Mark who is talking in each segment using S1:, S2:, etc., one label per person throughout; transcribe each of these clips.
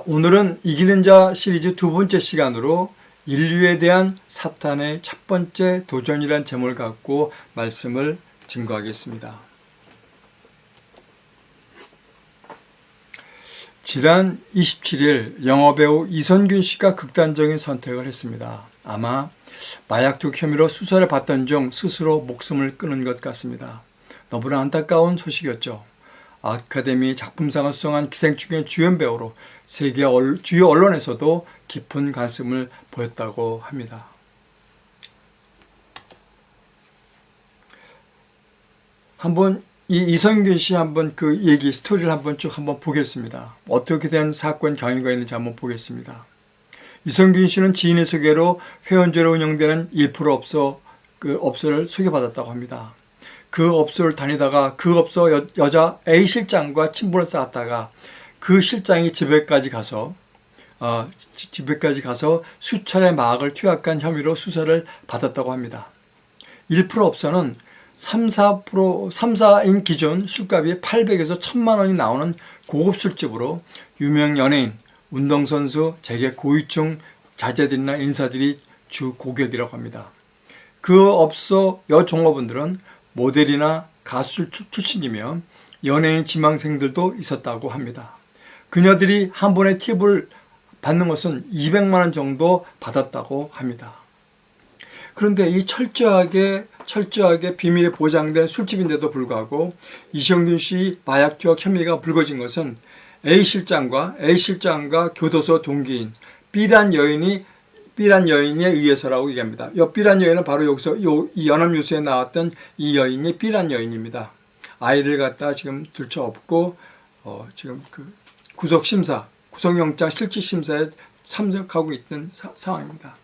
S1: 오늘은 이기는 자 시리즈 두 번째 시간으로 인류에 대한 사탄의 첫 번째 도전이란 제목을 갖고 말씀을 증거하겠습니다. 지난 27일 영화배우 이선균 씨가 극단적인 선택을 했습니다. 아마 마약 투기 혐의로 수사를 받던 중 스스로 목숨을 끊은 것 같습니다. 너무나 안타까운 소식이었죠. 아카데미 작품상을 수상한 기생충의 주연 배우로 세계 주요 언론에서도 깊은 관심을 보였다고 합니다. 한번 이 이선균 씨 한번 그 얘기 스토리를 한번 쭉 한번 보겠습니다. 어떻게 된 사건 경위가 있는지 한번 보겠습니다. 이선균 씨는 지인의 소개로 회원제로 운영되는 1% 업소를 소개받았다고 합니다. 그 업소를 다니다가 그 업소 여자 A 실장과 친분을 쌓았다가 그 실장이 집에까지 가서 수차례 마약을 투약한 혐의로 수사를 받았다고 합니다. 1% 업소는 3사인 기존 술값이 800에서 1000만 원이 나오는 고급 술집으로 유명 연예인, 운동선수, 재계 고위층 자제들이나 인사들이 주 고객이라고 합니다. 그 업소 여종업원들은 모델이나 가수 출신이며 연예인 지망생들도 있었다고 합니다. 그녀들이 한 번에 팁을 받는 것은 200만 원 정도 받았다고 합니다. 그런데 이 철저하게 비밀에 보장된 술집인데도 불구하고 이선균 씨 마약 투약 혐의가 불거진 것은 A 실장과 교도소 동기인 B란 여인에 의해서라고 얘기합니다. 이 B란 여인은 바로 여기서 이 연합뉴스에 나왔던 이 여인이 B란 여인입니다. 아이를 갖다 지금 들쳐업고 지금 그 구속영장 실질심사에 참석하고 있는 상황입니다.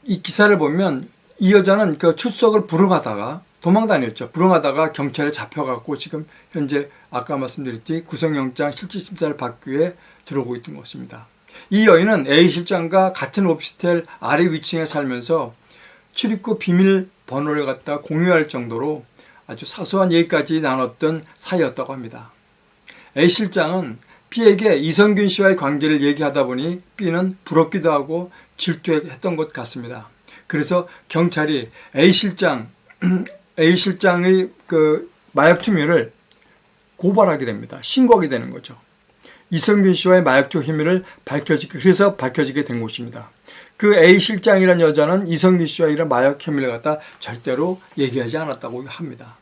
S1: 이 기사를 보면 이 여자는 그 출석을 불응하다가 도망 다녔죠. 불응하다가 경찰에 잡혀갖고 지금 현재 아까 말씀드렸듯이 구속영장 실질심사를 받기 위해 들어오고 있던 것입니다. 이 여인은 A 실장과 같은 오피스텔 아래 위층에 살면서 출입구 비밀번호를 갖다 공유할 정도로 아주 사소한 얘기까지 나눴던 사이였다고 합니다. A 실장은 B에게 이선균 씨와의 관계를 얘기하다 보니 B는 부럽기도 하고 질투했던 것 같습니다. 그래서 경찰이 A 실장의 그 마약 투미를 고발하게 됩니다. 신고하게 되는 거죠. 이선균 씨와의 마약 투기 혐의를 밝혀지게 된 것입니다. 그 A 실장이라는 여자는 이선균 씨와 이런 마약 혐의를 갖다 절대로 얘기하지 않았다고 합니다.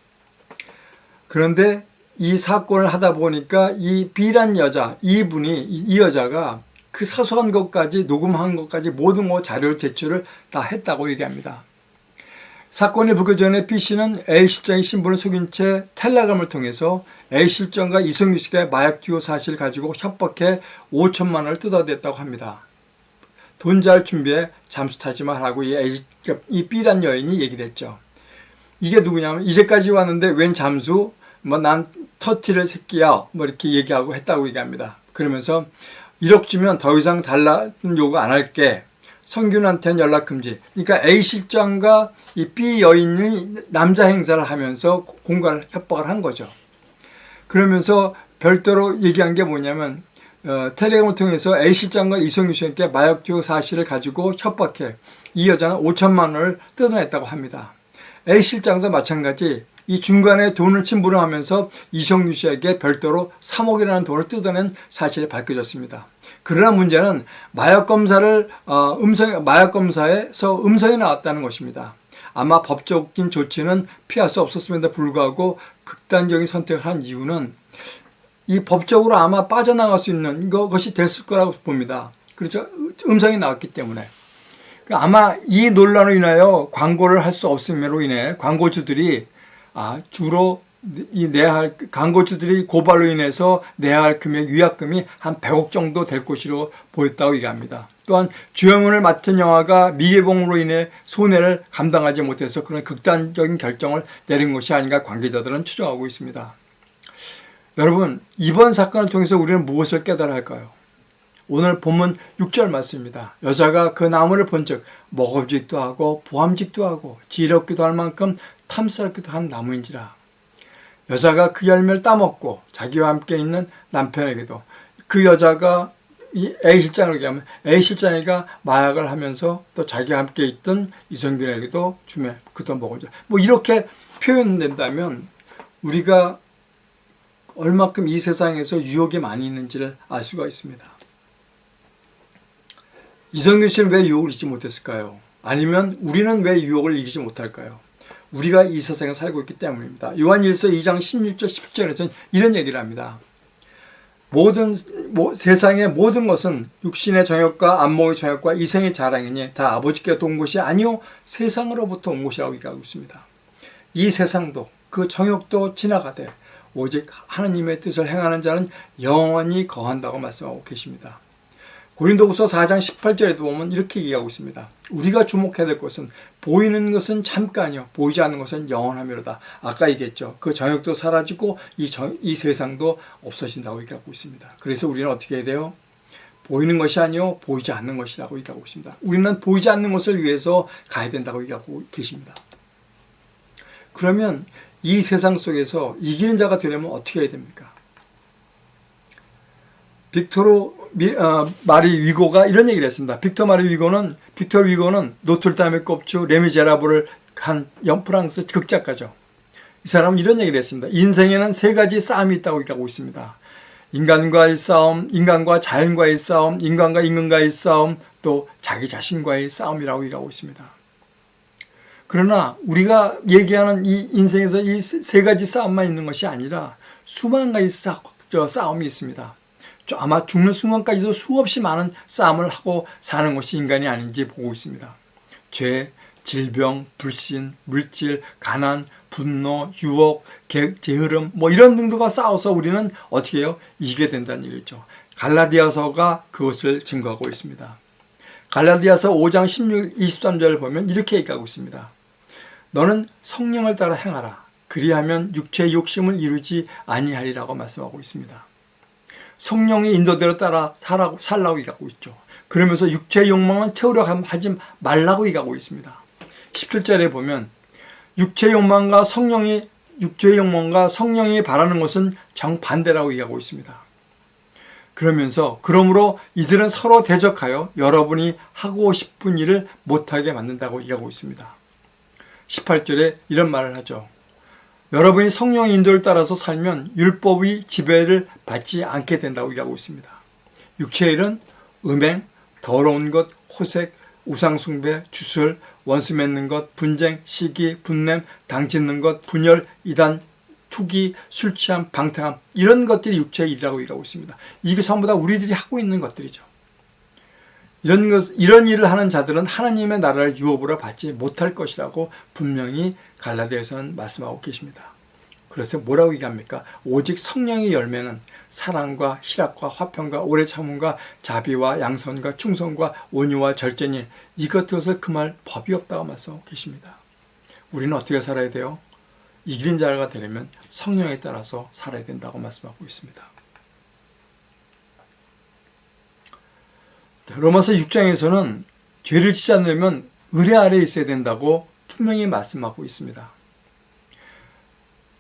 S1: 그런데 이 사건을 하다 보니까 이 B란 여자, 이 여자가 그 사소한 것까지 녹음한 것까지 모든 자료 제출을 다 했다고 얘기합니다. 사건이 불기 전에 B 씨는 A 실장의 신분을 속인 채 텔레그램을 통해서 A 실장과 이선균 씨가 마약 투여 사실을 가지고 협박해 5천만 원을 뜯어냈다고 합니다. 돈 잘 준비해 잠수 타지 말라고 이 B란 여인이 얘기를 했죠. 이게 누구냐면 이제까지 왔는데 웬 잠수? 난 터트릴 새끼야. 이렇게 얘기하고 했다고 얘기합니다. 그러면서 1억 주면 더 이상 달라는 요구 안 할게. 성균한테는 연락 금지. 그러니까 A 실장과 이 B 여인이 남자 행사를 하면서 협박을 한 거죠. 그러면서 별도로 얘기한 게 뭐냐면 텔레그램을 통해서 A 실장과 이선균 씨에게 마약 투여 사실을 가지고 협박해 이 여자는 5천만 원을 뜯어냈다고 합니다. A 실장도 마찬가지 이 중간에 돈을 침부름하면서 이선균 씨에게 별도로 3억이라는 돈을 뜯어낸 사실이 밝혀졌습니다. 그러나 문제는 마약 검사에서 음성이 나왔다는 것입니다. 아마 법적인 조치는 피할 수 없었음에도 불구하고 극단적인 선택을 한 이유는 이 법적으로 아마 빠져나갈 수 있는 것이 됐을 거라고 봅니다. 그렇죠? 음성이 나왔기 때문에. 아마 이 논란으로 인하여 광고를 할 수 없음으로 인해 광고주들이 주로 광고주들이 고발로 인해서 내야 할 금액, 위약금이 한 100억 정도 될 것으로 보였다고 얘기합니다. 또한 주연을 맡은 영화가 미개봉으로 인해 손해를 감당하지 못해서 그런 극단적인 결정을 내린 것이 아닌가 관계자들은 추정하고 있습니다. 여러분, 이번 사건을 통해서 우리는 무엇을 깨달아야 할까요? 오늘 본문 6절 말씀입니다. 여자가 그 나무를 본즉 먹음직도 하고 보암직도 하고 지혜롭기도 할 만큼 탐스럽기도 한 나무인지라. 여자가 그 열매를 따먹고 자기와 함께 있는 남편에게도 그 여자가 이 A 실장을 얘기하면 A 실장이가 마약을 하면서 또 자기와 함께 있던 이성균에게도 주면 그도 먹어줘. 뭐 이렇게 표현된다면 우리가 얼마큼 이 세상에서 유혹이 많이 있는지를 알 수가 있습니다. 이성균 씨는 왜 유혹을 이기지 못했을까요? 아니면 우리는 왜 유혹을 이기지 못할까요? 우리가 이 세상에 살고 있기 때문입니다. 요한일서 2장 16절 17절에서는 이런 얘기를 합니다. 세상의 모든 것은 육신의 정욕과 안목의 정욕과 이생의 자랑이니 다 아버지께서 온 것이 아니요 세상으로부터 온 것이라고 얘기하고 있습니다. 이 세상도 그 정욕도 지나가되 오직 하나님의 뜻을 행하는 자는 영원히 거한다고 말씀하고 계십니다. 고린도후서 4장 18절에도 보면 이렇게 얘기하고 있습니다. 우리가 주목해야 될 것은 보이는 것은 잠깐이요 보이지 않는 것은 영원하미로다. 아까 얘기했죠. 그 정욕도 사라지고 이 세상도 없어진다고 얘기하고 있습니다. 그래서 우리는 어떻게 해야 돼요? 보이는 것이 아니요 보이지 않는 것이라고 얘기하고 있습니다. 우리는 보이지 않는 것을 위해서 가야 된다고 얘기하고 계십니다. 그러면 이 세상 속에서 이기는 자가 되려면 어떻게 해야 됩니까? 마리 위고가 이런 얘기를 했습니다. 빅토르 위고는 노틀담의 꼽주 레미제라블을 한 프랑스 극작가죠. 이 사람은 이런 얘기를 했습니다. 인생에는 세 가지 싸움이 있다고 얘기하고 있습니다. 인간과의 싸움, 인간과 자연과의 싸움, 인간과 인간과의 싸움, 또 자기 자신과의 싸움이라고 얘기하고 있습니다. 그러나 우리가 얘기하는 이 인생에서 이 세 가지 싸움만 있는 것이 아니라 수만 가지 싸움이 있습니다. 아마 죽는 순간까지도 수없이 많은 싸움을 하고 사는 것이 인간이 아닌지 보고 있습니다. 죄, 질병, 불신, 물질, 가난, 분노, 유혹, 게으름 뭐 이런 등등과 싸워서 우리는 어떻게 해요? 이기게 된다는 얘기죠. 갈라디아서가 그것을 증거하고 있습니다. 갈라디아서 5장 16, 23절을 보면 이렇게 얘기하고 있습니다. 너는 성령을 따라 행하라. 그리하면 육체의 욕심을 이루지 아니하리라고 말씀하고 있습니다. 성령의 인도대로 따라 살라고 얘기하고 있죠. 그러면서 육체의 욕망은 채우려 하지 말라고 얘기하고 있습니다. 17절에 보면 육체의 욕망과 성령이 바라는 것은 정반대라고 얘기하고 있습니다. 그러므로 이들은 서로 대적하여 여러분이 하고 싶은 일을 못하게 만든다고 얘기하고 있습니다. 18절에 이런 말을 하죠. 여러분이 성령의 인도를 따라서 살면 율법의 지배를 받지 않게 된다고 얘기하고 있습니다. 육체의 일은 음행, 더러운 것, 호색, 우상숭배, 주술, 원수 맺는 것, 분쟁, 시기, 분냄, 당짓는 것, 분열, 이단, 투기, 술 취함, 방탕함 이런 것들이 육체의 일이라고 얘기하고 있습니다. 이게 전부 다 우리들이 하고 있는 것들이죠. 이런 일을 하는 자들은 하나님의 나라를 유업으로 받지 못할 것이라고 분명히 갈라디아서는 말씀하고 계십니다. 그래서 뭐라고 얘기합니까? 오직 성령의 열매는 사랑과 희락과 화평과 오래 참음과 자비와 양선과 충성과 온유와 절제니 이것들에서 금할 법이 없다고 말씀하고 계십니다. 우리는 어떻게 살아야 돼요? 이기는 자가 되려면 성령에 따라서 살아야 된다고 말씀하고 있습니다. 로마서 6장에서는 죄를 짓지 않으려면 의뢰 아래에 있어야 된다고 분명히 말씀하고 있습니다.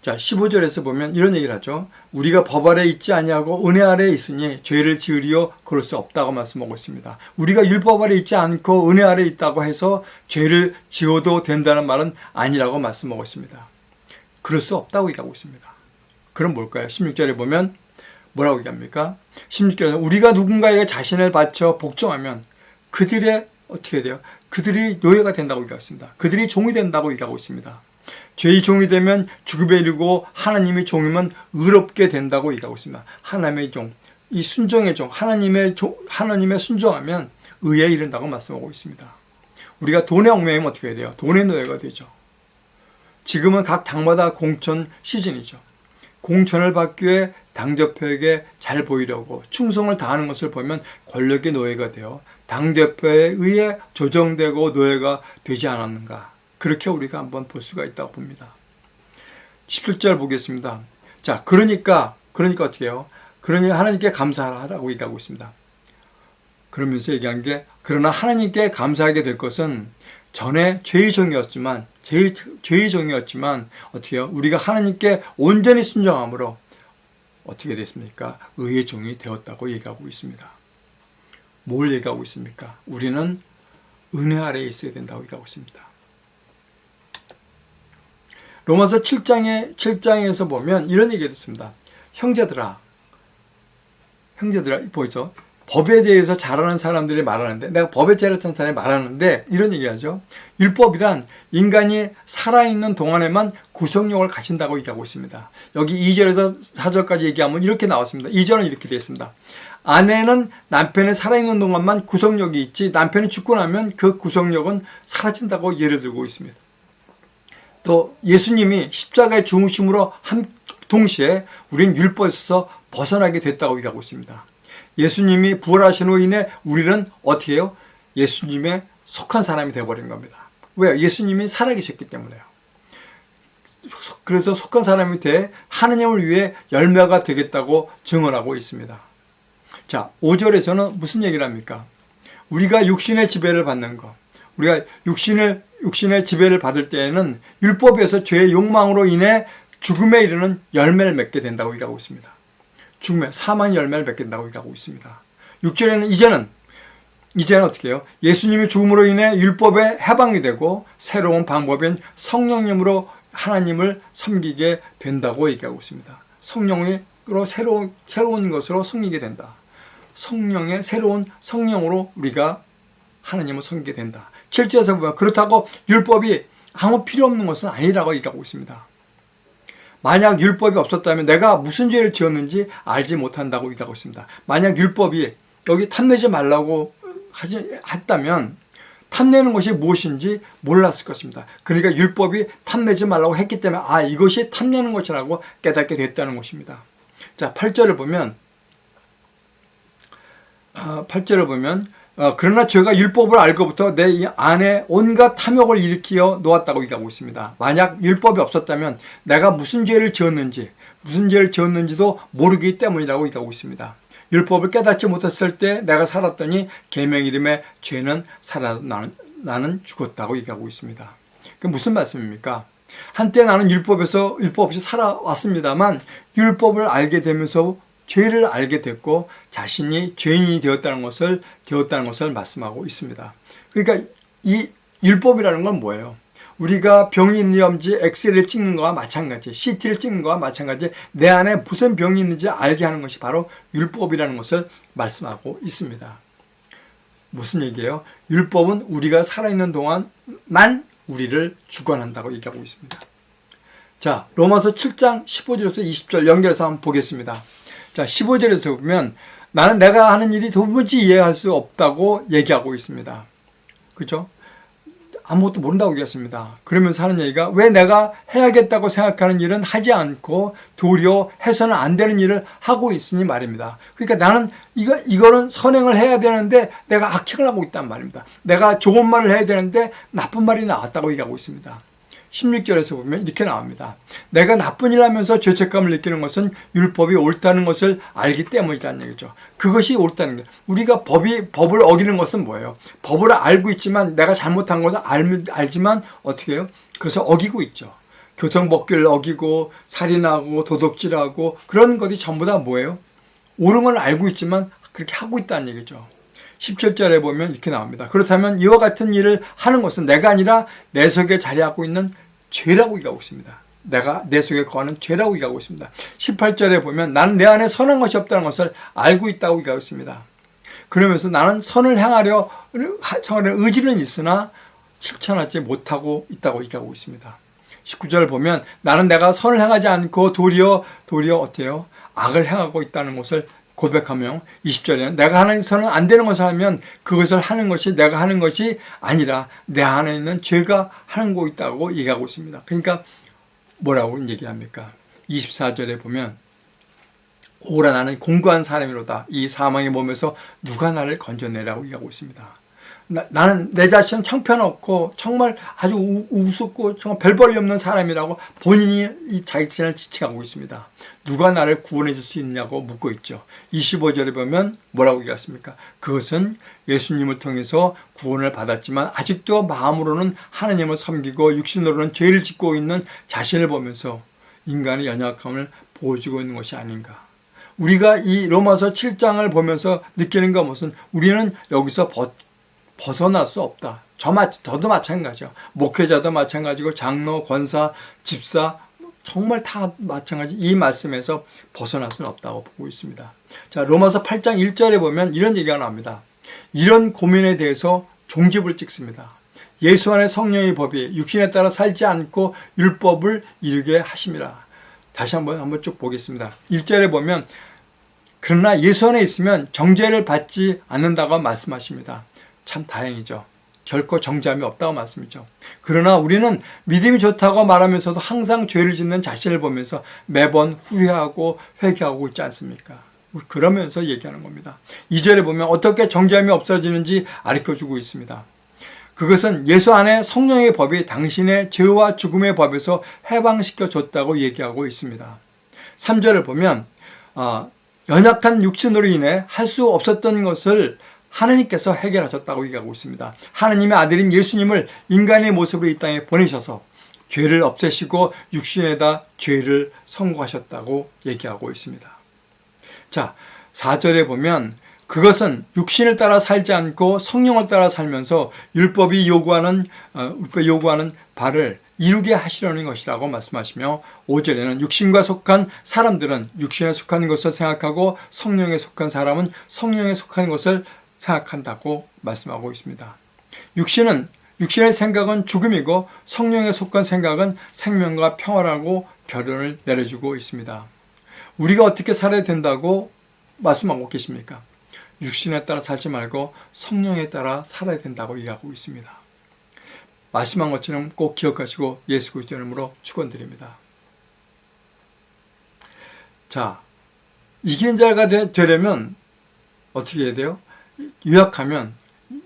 S1: 자, 15절에서 보면 이런 얘기를 하죠. 우리가 법 아래에 있지 아니하고 은혜 아래에 있으니 죄를 지으리요 그럴 수 없다고 말씀하고 있습니다. 우리가 율법 아래에 있지 않고 은혜 아래에 있다고 해서 죄를 지어도 된다는 말은 아니라고 말씀하고 있습니다. 그럴 수 없다고 얘기하고 있습니다. 그럼 뭘까요? 16절에 보면 뭐라고 얘기합니까? 16절에 우리가 누군가에게 자신을 바쳐 복종하면 그들의 어떻게 돼요? 그들이 노예가 된다고 얘기하고 있습니다. 그들이 종이 된다고 얘기하고 있습니다. 죄의 종이 되면 죽음에 이르고 하나님의 종이면 의롭게 된다고 얘기하고 있습니다. 하나님의 종, 이 순종의 종, 하나님의 순종하면 의에 이른다고 말씀하고 있습니다. 우리가 돈에 얽매이면 어떻게 해야 돼요? 돈의 노예가 되죠. 지금은 각 당마다 공천 시즌이죠. 공천을 받기 위해 당대표에게 잘 보이려고 충성을 다하는 것을 보면 권력의 노예가 되어 당대표에 의해 조정되고 노예가 되지 않았는가. 그렇게 우리가 한번 볼 수가 있다고 봅니다. 17절 보겠습니다. 자, 그러니까 어떻게 해요? 그러니 하나님께 감사하라고 얘기하고 있습니다. 그러면서 얘기한 게 그러나 하나님께 감사하게 될 것은 전에 죄의 종이었지만 죄의 종이었지만 어떻게요? 우리가 하나님께 온전히 순종함으로 어떻게 됐습니까? 의의 종이 되었다고 얘기하고 있습니다. 뭘 얘기하고 있습니까? 우리는 은혜 아래에 있어야 된다고 얘기하고 있습니다. 로마서 7장에서 보면 이런 얘기가 있습니다. 형제들아, 보이죠? 법에 대해서 잘하는 사람들이 말하는데, 내가 법에 잘하는 사람이 말하는데 이런 얘기하죠. 율법이란 인간이 살아있는 동안에만 구속력을 가진다고 얘기하고 있습니다. 여기 2절에서 4절까지 얘기하면 이렇게 나왔습니다. 2절은 이렇게 되어 있습니다. 아내는 남편이 살아있는 동안만 구속력이 있지, 남편이 죽고 나면 그 구속력은 사라진다고 예를 들고 있습니다. 또 예수님이 십자가에 죽으심으로 동시에 우리는 율법에서 벗어나게 됐다고 얘기하고 있습니다. 예수님이 부활하신 후 인해 우리는 어떻게 해요? 예수님에 속한 사람이 되어버린 겁니다. 왜요? 예수님이 살아계셨기 때문에요. 그래서 속한 사람이 돼 하느님을 위해 열매가 되겠다고 증언하고 있습니다. 자, 5절에서는 무슨 얘기를 합니까? 우리가 육신의 지배를 받는 것, 우리가 육신의 지배를 받을 때에는 율법에서 죄의 욕망으로 인해 죽음에 이르는 열매를 맺게 된다고 얘기하고 있습니다. 죽음의 사망의 열매를 맺게 된다고 얘기하고 있습니다. 6절에는 이제는 어떻게 해요? 예수님이 죽음으로 인해 율법에 해방이 되고 새로운 방법인 성령님으로 하나님을 섬기게 된다고 얘기하고 있습니다. 성령으로 새로운 것으로 섬기게 된다. 성령의 새로운 성령으로 우리가 하나님을 섬기게 된다. 7절에서 보면 그렇다고 율법이 아무 필요 없는 것은 아니라고 얘기하고 있습니다. 만약 율법이 없었다면 내가 무슨 죄를 지었는지 알지 못한다고 얘기하고 있습니다. 만약 율법이 여기 탐내지 말라고 했다면 탐내는 것이 무엇인지 몰랐을 것입니다. 그러니까 율법이 탐내지 말라고 했기 때문에 이것이 탐내는 것이라고 깨닫게 됐다는 것입니다. 자, 8절을 보면 그러나 죄가 율법을 알고부터 내 안에 온갖 탐욕을 일으켜 놓았다고 얘기하고 있습니다. 만약 율법이 없었다면 내가 무슨 죄를 지었는지도 모르기 때문이라고 얘기하고 있습니다. 율법을 깨닫지 못했을 때 내가 살았더니 계명 이름의 죄는 살아 나는 죽었다고 얘기하고 있습니다. 그 무슨 말씀입니까? 한때 나는 율법 없이 살아왔습니다만 율법을 알게 되면서 죄를 알게 됐고 자신이 죄인이 되었다는 것을 말씀하고 있습니다. 그러니까 이 율법이라는 건 뭐예요? 우리가 병이 있는지 없는지 엑스레이를 찍는 거와 마찬가지, CT를 찍는 거와 마찬가지, 내 안에 무슨 병이 있는지 알게 하는 것이 바로 율법이라는 것을 말씀하고 있습니다. 무슨 얘기예요? 율법은 우리가 살아있는 동안만 우리를 주관한다고 얘기하고 있습니다. 자, 로마서 7장 15절에서 20절 연결해서 한번 보겠습니다. 자, 15절에서 보면 나는 내가 하는 일이 도무지 이해할 수 없다고 얘기하고 있습니다. 그렇죠? 아무것도 모른다고 얘기했습니다. 그러면서 하는 얘기가 왜 내가 해야겠다고 생각하는 일은 하지 않고 도리어 해서는 안 되는 일을 하고 있으니 말입니다. 그러니까 나는 이거는 선행을 해야 되는데 내가 악행을 하고 있단 말입니다. 내가 좋은 말을 해야 되는데 나쁜 말이 나왔다고 얘기하고 있습니다. 16절에서 보면 이렇게 나옵니다. 내가 나쁜 일을 하면서 죄책감을 느끼는 것은 율법이 옳다는 것을 알기 때문이라는 얘기죠. 그것이 옳다는 게, 우리가 법을 어기는 것은 뭐예요? 법을 알고 있지만 내가 잘못한 것을 알지만 어떻게 해요? 그것을 어기고 있죠. 교통법규를 어기고 살인하고 도둑질하고 그런 것이 전부 다 뭐예요? 옳은 걸 알고 있지만 그렇게 하고 있다는 얘기죠. 17절에 보면 이렇게 나옵니다. 그렇다면 이와 같은 일을 하는 것은 내가 아니라 내 속에 자리하고 있는 죄라고 얘기하고 있습니다. 내가 내 속에 거하는 죄라고 얘기하고 있습니다. 18절에 보면 나는 내 안에 선한 것이 없다는 것을 알고 있다고 얘기하고 있습니다. 그러면서 나는 선을 행하려 의지는 있으나 실천하지 못하고 있다고 얘기하고 있습니다. 19절을 보면 나는 내가 선을 행하지 않고 도리어 어때요? 악을 행하고 있다는 것을 고백하며 20절에는 내가 하는 선은 안 되는 것을 하면 그것을 하는 것이 내가 하는 것이 아니라 내 안에 있는 죄가 하는 거 있다고 얘기하고 있습니다. 그러니까 뭐라고 얘기합니까? 24절에 보면 오라 나는 공고한 사람이로다. 이 사망의 몸에서 누가 나를 건져내라고 얘기하고 있습니다. 나는 내 자신은 형편없고 정말 아주 우습고 정말 별 볼일 없는 사람이라고 본인이 이 자기 자신을 지칭하고 있습니다. 누가 나를 구원해 줄 수 있냐고 묻고 있죠. 25절에 보면 뭐라고 얘기했습니까? 그것은 예수님을 통해서 구원을 받았지만 아직도 마음으로는 하나님을 섬기고 육신으로는 죄를 짓고 있는 자신을 보면서 인간의 연약함을 보여주고 있는 것이 아닌가. 우리가 이 로마서 7장을 보면서 느끼는 것은 우리는 여기서 벗어날 수 없다. 저도 마찬가지죠. 목회자도 마찬가지고 장로, 권사, 집사 정말 다 마찬가지. 이 말씀에서 벗어날 수는 없다고 보고 있습니다. 자, 로마서 8장 1절에 보면 이런 얘기가 나옵니다. 이런 고민에 대해서 종집을 찍습니다. 예수 안에 성령의 법이 육신에 따라 살지 않고 율법을 이루게 하심이라. 다시 한번 쭉 보겠습니다. 1절에 보면 그러나 예수 안에 있으면 정죄를 받지 않는다고 말씀하십니다. 참 다행이죠. 결코 정죄함이 없다고 말씀이죠. 그러나 우리는 믿음이 좋다고 말하면서도 항상 죄를 짓는 자신을 보면서 매번 후회하고 회개하고 있지 않습니까? 그러면서 얘기하는 겁니다. 2절에 보면 어떻게 정죄함이 없어지는지 가르쳐주고 있습니다. 그것은 예수 안에 성령의 법이 당신의 죄와 죽음의 법에서 해방시켜 줬다고 얘기하고 있습니다. 3절을 보면 연약한 육신으로 인해 할 수 없었던 것을 하나님께서 해결하셨다고 얘기하고 있습니다. 하나님의 아들인 예수님을 인간의 모습으로 이 땅에 보내셔서 죄를 없애시고 육신에다 죄를 선고하셨다고 얘기하고 있습니다. 자, 4절에 보면 그것은 육신을 따라 살지 않고 성령을 따라 살면서 율법이 요구하는 바를 이루게 하시려는 것이라고 말씀하시며 5절에는 육신과 속한 사람들은 육신에 속한 것을 생각하고 성령에 속한 사람은 성령에 속한 것을 생각한다고 말씀하고 있습니다. 육신의 생각은 죽음이고 성령에 속한 생각은 생명과 평화라고 결론을 내려주고 있습니다. 우리가 어떻게 살아야 된다고 말씀하고 계십니까? 육신에 따라 살지 말고 성령에 따라 살아야 된다고 얘기하고 있습니다. 말씀한 것처럼 꼭 기억하시고 예수 그리스도 이름으로 축원드립니다. 자, 이기는 자가 되려면 어떻게 해야 돼요? 요약하면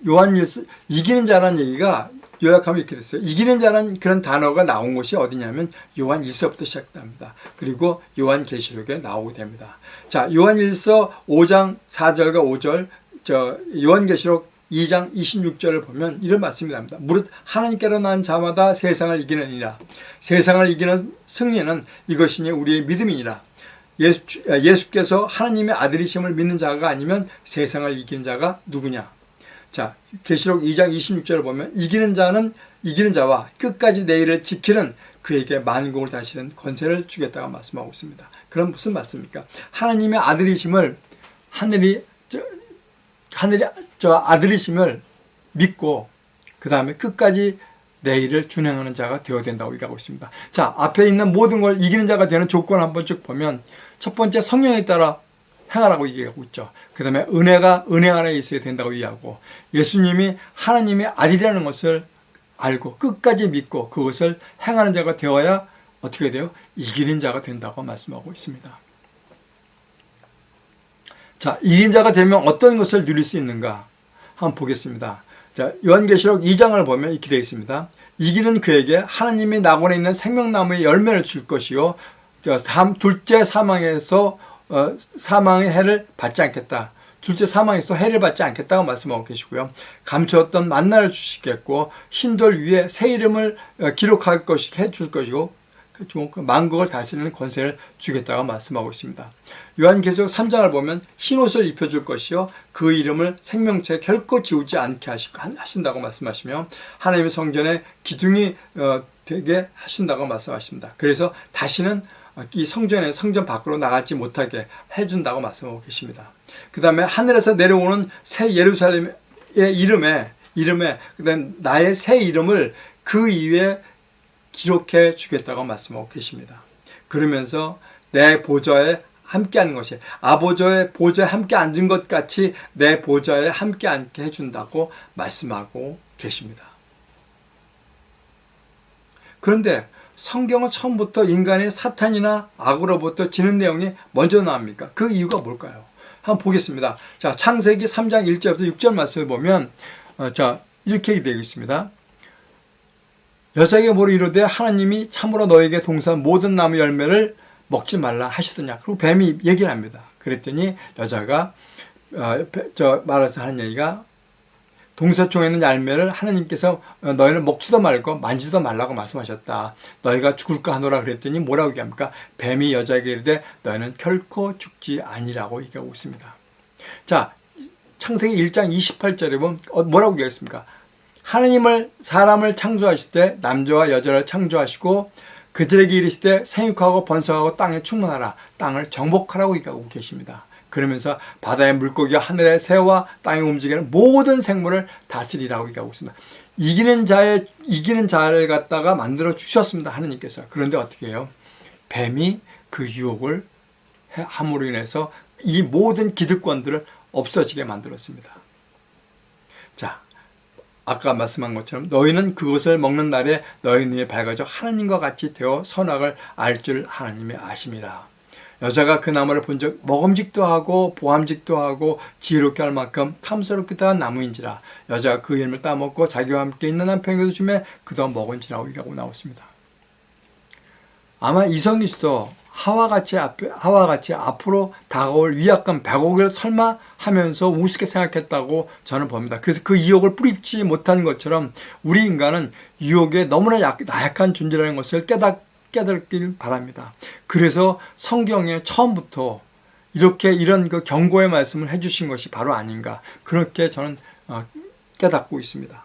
S1: 요한일서 이기는 자라는 얘기가 요약하면 이렇게 됐어요. 이기는 자라는 그런 단어가 나온 곳이 어디냐면 요한일서부터 시작됩니다. 그리고 요한계시록에 나오게 됩니다. 자, 요한일서 5장 4절과 5절, 요한계시록 2장 26절을 보면 이런 말씀이 납니다. 무릇 하나님께로 난 자마다 세상을 이기느니라. 세상을 이기는 승리는 이것이니 우리의 믿음이니라. 예수께서 하나님의 아들이심을 믿는 자가 아니면 세상을 이기는 자가 누구냐? 자, 계시록 2장 26절을 보면 이기는 자와 끝까지 내 일을 지키는 그에게 만국을 다스리는 권세를 주겠다고 말씀하고 있습니다. 그럼 무슨 말씀입니까? 하나님의 아들이심을 아들이심을 믿고 그 다음에 끝까지 내 일을 준행하는 자가 되어야 된다고 얘기하고 있습니다. 자, 앞에 있는 모든 걸 이기는 자가 되는 조건을 한번 쭉 보면 첫 번째 성령에 따라 행하라고 얘기하고 있죠. 그 다음에 은혜 안에 있어야 된다고 얘기하고 예수님이 하나님의 아들이라는 것을 알고 끝까지 믿고 그것을 행하는 자가 되어야 어떻게 돼요? 이기는 자가 된다고 말씀하고 있습니다. 자, 이긴 자가 되면 어떤 것을 누릴 수 있는가? 한번 보겠습니다. 자, 요한계시록 2장을 보면 이렇게 되어 있습니다. 이기는 그에게 하나님이 낙원에 있는 생명나무의 열매를 줄 것이요. 둘째 사망에서 사망의 해를 받지 않겠다. 둘째 사망에서 해를 받지 않겠다고 말씀하고 계시고요. 감추었던 만나를 주시겠고 흰돌 위에 새 이름을 기록할 것이 해줄 것이고 만국을 다스리는 권세를 주겠다고 말씀하고 있습니다. 요한계시록 3장을 보면 흰옷을 입혀줄 것이요 그 이름을 생명체에 결코 지우지 않게 하신다고 말씀하시며 하나님의 성전에 기둥이 되게 하신다고 말씀하십니다. 그래서 다시는 이 성전 밖으로 나가지 못하게 해준다고 말씀하고 계십니다. 그 다음에 하늘에서 내려오는 새 예루살렘의 이름에 그다음 나의 새 이름을 그 이외에 기록해 주겠다고 말씀하고 계십니다. 그러면서 내 보좌에 함께 하는 것이 아버지의 보좌에 함께 앉은 것 같이 내 보좌에 함께 앉게 해준다고 말씀하고 계십니다. 그런데 성경은 처음부터 인간의 사탄이나 악으로부터 지는 내용이 먼저 나옵니까? 그 이유가 뭘까요? 한번 보겠습니다. 자, 창세기 3장 1절부터 6절 말씀을 보면 자, 이렇게 되어 있습니다. 여자에게 뭐를 이르되 하나님이 참으로 너에게 동산 모든 나무 열매를 먹지 말라 하시더냐. 그리고 뱀이 얘기를 합니다. 그랬더니 여자가 말해서 하는 얘기가 동서총에 있는 열매를 하나님께서 너희는 먹지도 말고 만지도 말라고 말씀하셨다. 너희가 죽을까 하노라 그랬더니 뭐라고 얘기합니까? 뱀이 여자에게 이르되 너희는 결코 죽지 아니라고 얘기하고 있습니다. 자, 창세기 1장 28절에 보면 뭐라고 얘기했습니까? 하나님을 사람을 창조하실 때 남자와 여자를 창조하시고 그들에게 이르시되 생육하고 번성하고 땅에 충만하라. 땅을 정복하라고 얘기하고 계십니다. 그러면서 바다의 물고기와 하늘의 새와 땅에 움직이는 모든 생물을 다스리라고 얘기하고 있습니다. 이기는 자를 갖다가 만들어 주셨습니다. 하느님께서. 그런데 어떻게 해요? 뱀이 그 유혹을 함으로 인해서 이 모든 기득권들을 없어지게 만들었습니다. 자, 아까 말씀한 것처럼 너희는 그것을 먹는 날에 너희 눈이 밝아져 하나님과 같이 되어 선악을 알 줄 하나님이 아심이라. 여자가 그 나무를 본 적 먹음직도 하고 보암직도 하고 지혜롭게 할 만큼 탐스럽기도 한 나무인지라. 여자가 그 이름을 따먹고 자기와 함께 있는 남편에게도 주매 그도 먹은지라고 얘기하고 나왔습니다. 아마 이성규 씨도 하와 같이 앞으로 다가올 위압감 100억을 설마 하면서 우습게 생각했다고 저는 봅니다. 그래서 그 유혹을 뿌리치 못한 것처럼 우리 인간은 유혹에 너무나 나약한 존재라는 것을 깨닫길 바랍니다. 그래서 성경에 처음부터 이런 그 경고의 말씀을 해주신 것이 바로 아닌가, 그렇게 저는 깨닫고 있습니다.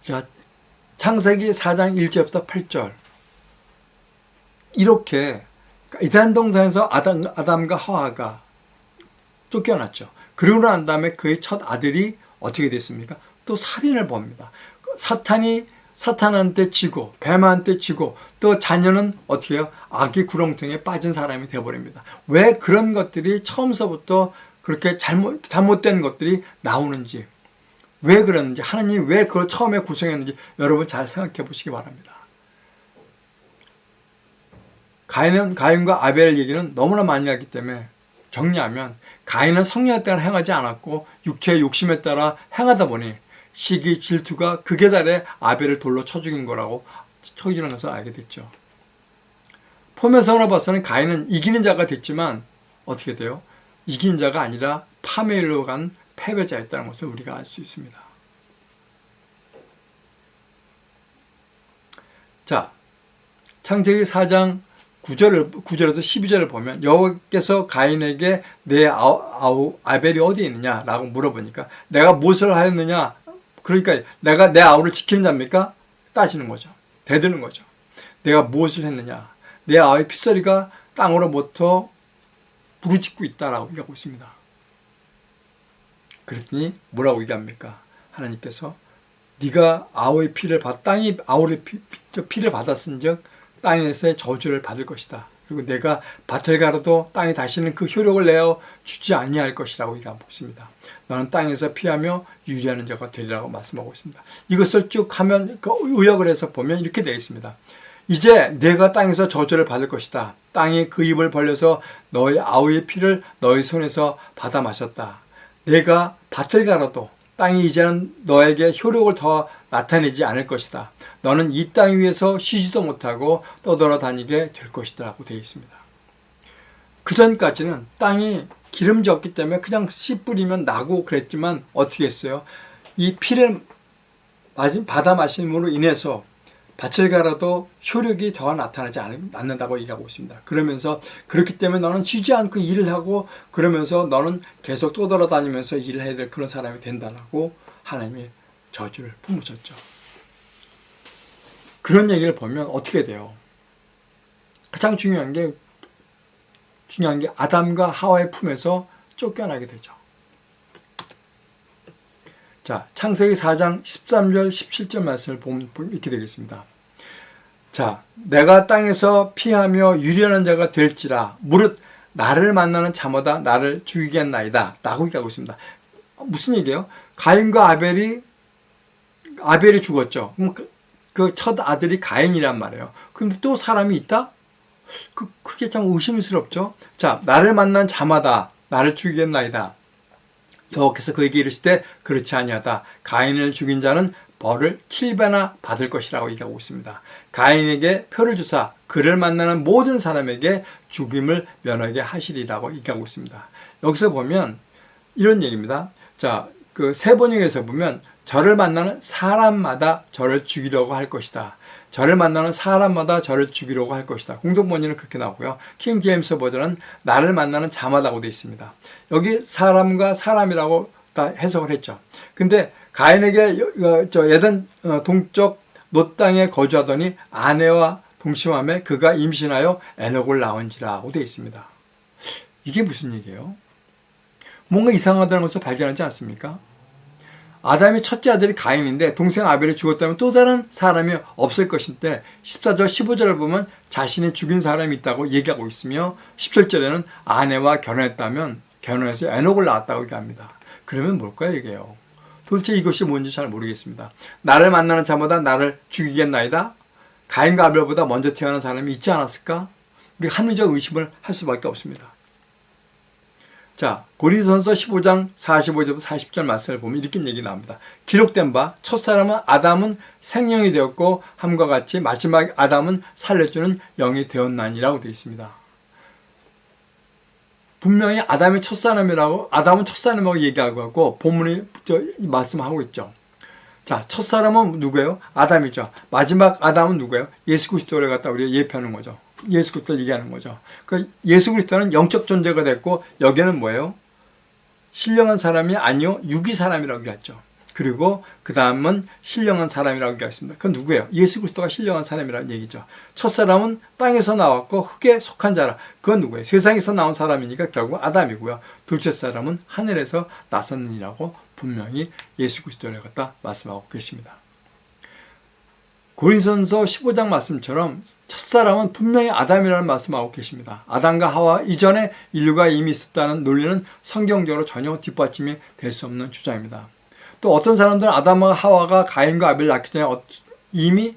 S1: 자, 창세기 4장 1절부터 8절. 이렇게 에덴 동산에서 아담과 하와가 쫓겨났죠. 그러고 난 다음에 그의 첫 아들이 어떻게 됐습니까? 또 살인을 범합니다. 사탄한테 지고 뱀한테 지고 또 자녀는 어떻게 해요? 악의 구렁텅이에 빠진 사람이 되어버립니다. 왜 그런 것들이 처음서부터 그렇게 잘못된 것들이 나오는지, 왜 그러는지, 하나님이 왜 그걸 처음에 구성했는지 여러분 잘 생각해 보시기 바랍니다. 가인과 아벨 얘기는 너무나 많이 하기 때문에 정리하면, 가인은 성령에 따라 행하지 않았고 육체의 욕심에 따라 행하다 보니 시기 질투가 극에 달해 아벨을 돌로 쳐 죽인 거라고 쳐주는 것을 알게 됐죠. 포면성으로 봐서는 가인은 이기는 자가 됐지만 어떻게 돼요? 이긴 자가 아니라 파멸로 간 패배자였다는 것을 우리가 알 수 있습니다. 자, 창세기 4장 9절에서 12절을 보면 여호와께서 가인에게 내 아벨이 어디에 있느냐 라고 물어보니까 내가 무엇을 하였느냐, 그러니까 내가 내 아우를 지키는 자입니까? 따지는 거죠. 대드는 거죠. 내가 무엇을 했느냐, 내 아우의 핏소리가 땅으로부터 부르짖고 있다라고 얘기하고 있습니다. 그랬더니 뭐라고 얘기합니까? 하나님께서 네가 아우의 피를 땅이 아우의 피를 받았은즉 땅에서의 저주를 받을 것이다. 그리고 내가 밭을 가로도 땅에 다시는 그 효력을 내어 주지 아니할 것이라고 얘기하고 있습니다. 너는 땅에서 피하며 유리하는 자가 되리라고 말씀하고 있습니다. 이것을 쭉 하면 의역을 해서 보면 이렇게 되어 있습니다. 이제 내가 땅에서 저주를 받을 것이다. 땅이 그 입을 벌려서 너의 아우의 피를 너의 손에서 받아 마셨다. 내가 밭을 가로도 땅이 이제는 너에게 효력을 더 나타내지 않을 것이다. 너는 이 땅 위에서 쉬지도 못하고 떠돌아다니게 될 것이다 라고 되어 있습니다. 그 전까지는 땅이 기름지 없기 때문에 그냥 씨 뿌리면 나고 그랬지만 어떻게 했어요? 이 피를 받아 마심으로 인해서 밭을 갈아도 효력이 더 나타나지 않는다고 얘기하고 있습니다. 그러면서 그렇기 때문에 너는 쉬지 않고 일을 하고 그러면서 너는 계속 떠돌아다니면서 일을 해야 될 그런 사람이 된다라고 하나님이 저주를 품으셨죠. 그런 얘기를 보면 어떻게 돼요? 가장 중요한 게 아담과 하와의 품에서 쫓겨나게 되죠. 자, 창세기 4장 13절 17절 말씀을 보면 이렇게 되겠습니다. 자, 내가 땅에서 피하며 유리하는 자가 될지라 무릇 나를 만나는 자마다 나를 죽이겠나이다 라고 얘기하고 있습니다. 무슨 얘기예요? 가인과 아벨이 죽었죠. 그럼 그 첫 아들이 가인이란 말이에요. 근데 또 사람이 있다? 그게 참 의심스럽죠. 자, 나를 만난 자마다 나를 죽이겠나이다. 여호와께서 그에게 이르실 때 그렇지 아니하다. 가인을 죽인 자는 벌을 7배나 받을 것이라고 얘기하고 있습니다. 가인에게 표를 주사 그를 만나는 모든 사람에게 죽임을 면하게 하시리라고 얘기하고 있습니다. 여기서 보면 이런 얘기입니다. 자, 그 세 번역에서 보면 저를 만나는 사람마다 저를 죽이려고 할 것이다. 저를 만나는 사람마다 저를 죽이려고 할 것이다. 공동번역은 그렇게 나오고요. 킹 제임스 버전은 나를 만나는 자마다고 되어 있습니다. 여기 사람과 사람이라고 다 해석을 했죠. 근데 가인에게 에덴 동쪽 놋 땅에 거주하더니 아내와 동침함에 그가 임신하여 에녹을 낳은지라고 되어 있습니다. 이게 무슨 얘기예요? 뭔가 이상하다는 것을 발견하지 않습니까? 아담의 첫째 아들이 가인인데 동생 아벨이 죽었다면 또 다른 사람이 없을 것인데 14절 15절을 보면 자신이 죽인 사람이 있다고 얘기하고 있으며 17절에는 아내와 결혼했다면 결혼해서 에녹을 낳았다고 얘기합니다. 그러면 뭘까요 이게요? 도대체 이것이 뭔지 잘 모르겠습니다. 나를 만나는 자마다 나를 죽이겠나이다? 가인과 아벨보다 먼저 태어난 사람이 있지 않았을까? 우리가 합리적 의심을 할 수밖에 없습니다. 자, 고린도전서 15장 45절부터 40절 말씀을 보면 이렇게 얘기 나옵니다. 기록된 바 첫사람은 아담은 생명이 되었고 함과 같이 마지막 아담은 살려주는 영이 되었나니라고 되어 있습니다. 분명히 아담은 첫사람이라고 얘기하고 있고 본문이 말씀하고 있죠. 자, 첫사람은 누구예요? 아담이죠. 마지막 아담은 누구예요? 예수 그리스도를 갖다 우리가 예표하는 거죠. 예수 그리스도를 얘기하는 거죠. 그 예수 그리스도는 영적 존재가 됐고 여기는 뭐예요? 신령한 사람이 아니요 유기 사람이라고 얘기했죠. 그리고 그 다음은 신령한 사람이라고 얘기했습니다. 그건 누구예요? 예수 그리스도가 신령한 사람이라는 얘기죠. 첫사람은 땅에서 나왔고 흙에 속한 자라. 그건 누구예요? 세상에서 나온 사람이니까 결국 아담이고요. 둘째 사람은 하늘에서 나섰느니라고 분명히 예수 그리스도를 갖다 말씀하고 계십니다. 고린도전서 15장 말씀처럼 첫사람은 분명히 아담이라는 말씀하고 계십니다. 아담과 하와 이전에 인류가 이미 있었다는 논리는 성경적으로 전혀 뒷받침이 될 수 없는 주장입니다. 또 어떤 사람들은 아담과 하와가 가인과 아벨을 낳기 전에 이미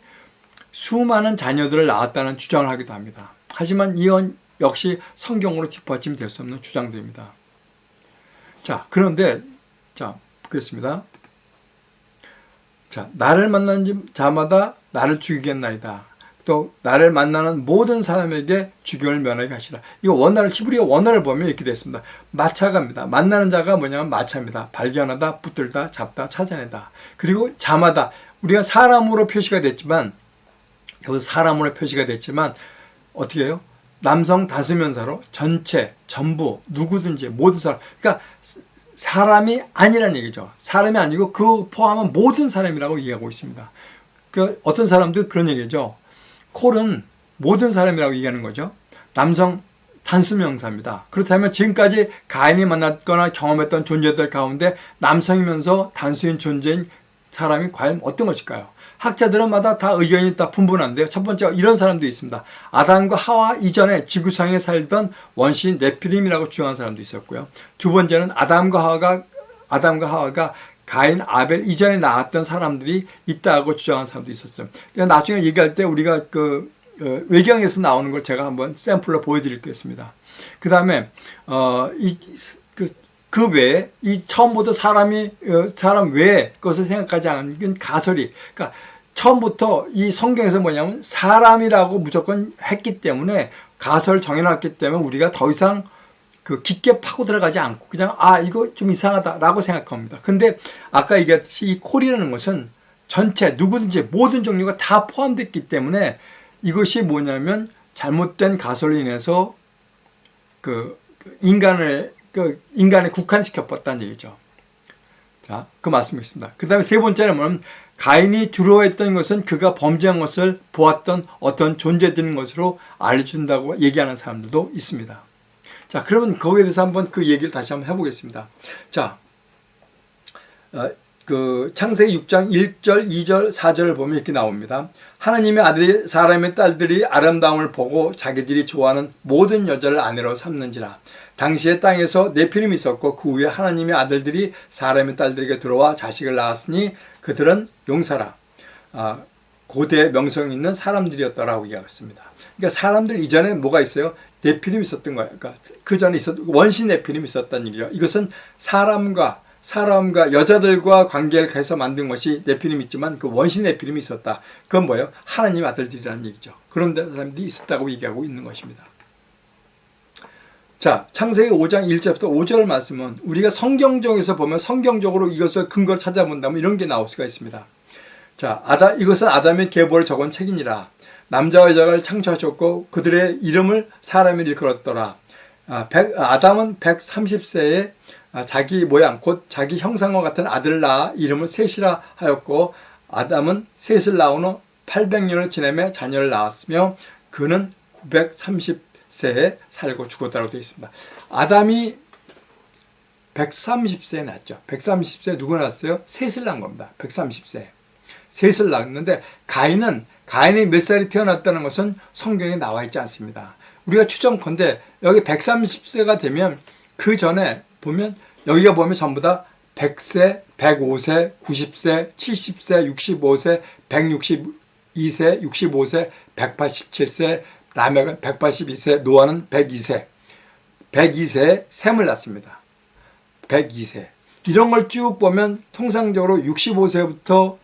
S1: 수많은 자녀들을 낳았다는 주장을 하기도 합니다. 하지만 이건 역시 성경으로 뒷받침이 될 수 없는 주장들입니다. 자, 그런데 보겠습니다. 자, 나를 만나는 자마다 나를 죽이겠나이다. 또 나를 만나는 모든 사람에게 죽임을 면하게 하시라. 이거 원어를 히브리어 원어를 보면 이렇게 됐습니다. 마차가입니다. 만나는 자가 뭐냐면 마차입니다. 발견하다, 붙들다, 잡다, 찾아내다. 그리고 자마다 우리가 사람으로 표시가 됐지만 여기서 사람으로 표시가 됐지만 어떻게 해요? 남성 다수명사로 전체, 전부, 누구든지 모든 사람. 그러니까 사람이 아니란 얘기죠. 사람이 아니고 그 포함한 모든 사람이라고 얘기하고 있습니다. 그 어떤 사람도 그런 얘기죠. 콜은 모든 사람이라고 얘기하는 거죠. 남성 단수명사입니다. 그렇다면 지금까지 가인이 만났거나 경험했던 존재들 가운데 남성이면서 단수인 존재인 사람이 과연 어떤 것일까요? 학자들마다 다 의견이 다 분분한데요. 첫 번째 이런 사람도 있습니다. 아담과 하와 이전에 지구상에 살던 원시인 네피림이라고 주장하는 사람도 있었고요. 두 번째는 아담과 하와가 가인, 아벨 이전에 나왔던 사람들이 있다고 주장하는 사람도 있었어요. 나중에 얘기할 때 우리가 외경에서 나오는 걸 제가 한번 샘플로 보여드리겠습니다. 그 다음에 그 외에 처음부터 사람 외에 것을 생각하지 않은 가설이, 그러니까 처음부터 이 성경에서 뭐냐면 사람이라고 무조건 했기 때문에 가설을 정해놨기 때문에 우리가 더 이상 깊게 파고 들어가지 않고 그냥 이거 좀 이상하다라고 생각합니다. 근데 아까 얘기했듯이 이 콜이라는 것은 전체 누구든지 모든 종류가 다 포함됐기 때문에 이것이 뭐냐면 잘못된 가설로 인해서 인간에 국한시켜버렸다는 얘기죠. 자, 그 말씀이겠습니다. 그 다음에 세 번째는 뭐냐면 가인이 두려워했던 것은 그가 범죄한 것을 보았던 어떤 존재들인 것으로 알려준다고 얘기하는 사람들도 있습니다. 자, 그러면 거기에 대해서 한번 그 얘기를 다시 한번 해보겠습니다. 자, 창세기 6장 1절, 2절, 4절을 보면 이렇게 나옵니다. 하나님의 아들이 사람의 딸들이 아름다움을 보고 자기들이 좋아하는 모든 여자를 아내로 삼는지라. 당시에 땅에서 네피림이 있었고 그 후에 하나님의 아들들이 사람의 딸들에게 들어와 자식을 낳았으니 그들은 용사라. 고대 명성 있는 사람들이었다라고 얘기하겠습니다. 그러니까 사람들 이전에 뭐가 있어요? 네피림이 있었던 거예요. 그러니까 그 전에 원시 네피림이 있었다는 얘기죠. 이것은 사람과 사람과 여자들과 관계를 해서 만든 것이 네피림이지만 그 원신 네피림이 있었다. 그건 뭐예요? 하나님 아들들이라는 얘기죠. 그런 사람들이 있었다고 얘기하고 있는 것입니다. 자, 창세기 5장 1절부터 5절 말씀은 우리가 성경적에서 보면 성경적으로 이것을 근거를 찾아본다면 이런 게 나올 수가 있습니다. 자, 이것은 아담의 계보를 적은 책이니라. 남자와 여자를 창조하셨고 그들의 이름을 사람이 일컬었더라. 아담은 130세에 자기 모양 곧 자기 형상과 같은 아들을 낳아 이름을 셋이라 하였고 아담은 셋을 낳은 후 800년을 지내며 자녀를 낳았으며 그는 930세에 살고 죽었다고 되어 있습니다. 아담이 130세에 낳았죠. 130세에 누구 낳았어요? 셋을 낳은 겁니다. 130세. 셋을 낳았는데 가인이 몇 살이 태어났다는 것은 성경에 나와 있지 않습니다. 우리가 추정컨대 여기 130세가 되면 그 전에 보면 여기가 보면 전부 다 100세, 105세, 90세, 70세, 65세, 162세, 65세, 187세, 라멕은 182세, 노아는 102세. 102세에 셈을 낳습니다. 102세. 이런 걸 쭉 보면 통상적으로 65세부터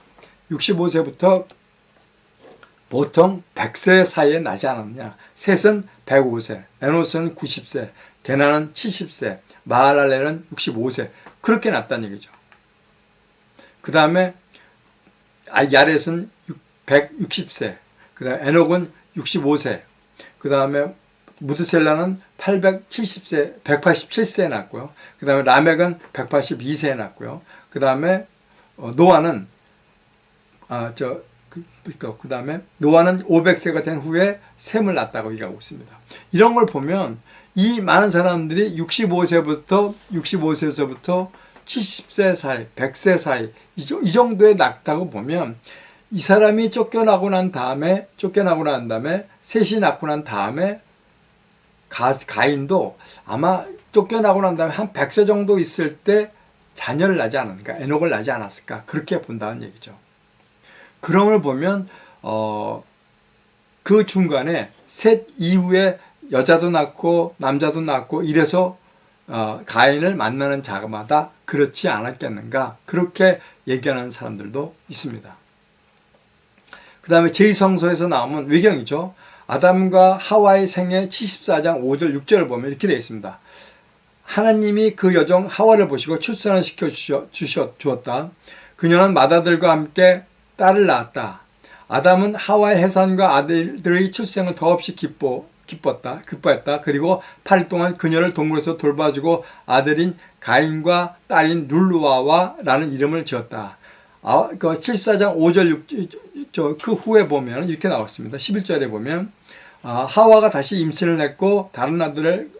S1: 보통 100세 사이에 나지 않았느냐. 셋은 105세, 에노스는 90세, 게나는 70세, 마할랄렐은 65세. 그렇게 났다는 얘기죠. 그 다음에 야렛은 160세, 그 다음에 에녹은 65세, 그 다음에 무드셀라는 187세에 났고요. 그 다음에 라멕은 182세에 났고요. 그 다음에 노아는 그 다음에 노아는 500세가 된 후에 셈을 낳았다고 얘기하고 있습니다. 이런 걸 보면 이 많은 사람들이 65세에서부터 70세 사이, 100세 사이 이 정도에 낳다고 보면 이 사람이 쫓겨나고 난 다음에 셋이 낳고 난 다음에 가인도 아마 쫓겨나고 난 다음에 한 100세 정도 있을 때 자녀를 낳지 않았을까, 에녹을 낳지 않았을까 그렇게 본다는 얘기죠. 그런 걸 보면 그 중간에 셋 이후에 여자도 낳고 남자도 낳고 이래서 가인을 만나는 자마다 그렇지 않았겠는가 그렇게 얘기하는 사람들도 있습니다. 그 다음에 제2성서에서 나오면 외경이죠. 아담과 하와의 생애 74장 5절 6절을 보면 이렇게 되어 있습니다. 하나님이 그 여종 하와를 보시고 출산을 시켜주었다. 그녀는 맏아들과 함께 딸을 낳았다. 아담은 하와의 해산과 아들들의 출생을 더없이 기뻐했다. 그리고 8일 동안 그녀를 동굴에서 돌봐주고 아들인 가인과 딸인 룰루아와라는 이름을 지었다. 그 74장 5절 6절 그 후에 보면 이렇게 나왔습니다. 11절에 보면 하와가 다시 임신을 했고 다른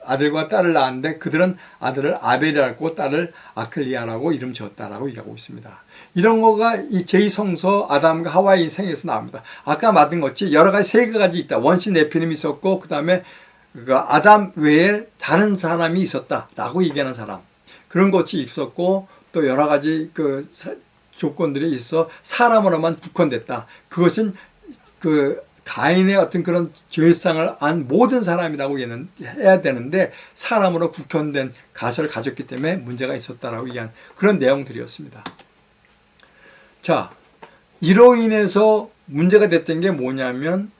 S1: 아들과 딸을 낳았는데 그들은 아들을 아벨이라고 딸을 아클리아라고 이름 지었다라고 얘기하고 있습니다. 이런 거가 이 제2성서 아담과 하와의 인생에서 나옵니다. 아까 말한 것이 여러 가지 세 가지 있다. 원신 네피림이 있었고 그 다음에 아담 외에 다른 사람이 있었다라고 얘기하는 사람 그런 것이 있었고 또 여러 가지 그 조건들이 있어 사람으로만 국한됐다. 그것은 그 가인의 어떤 그런 죄상을 안 모든 사람이라고 해야 되는데 사람으로 국한된 가설을 가졌기 때문에 문제가 있었다라고 얘기한 그런 내용들이었습니다. 자, 이로 인해서 문제가 됐던 게 뭐냐면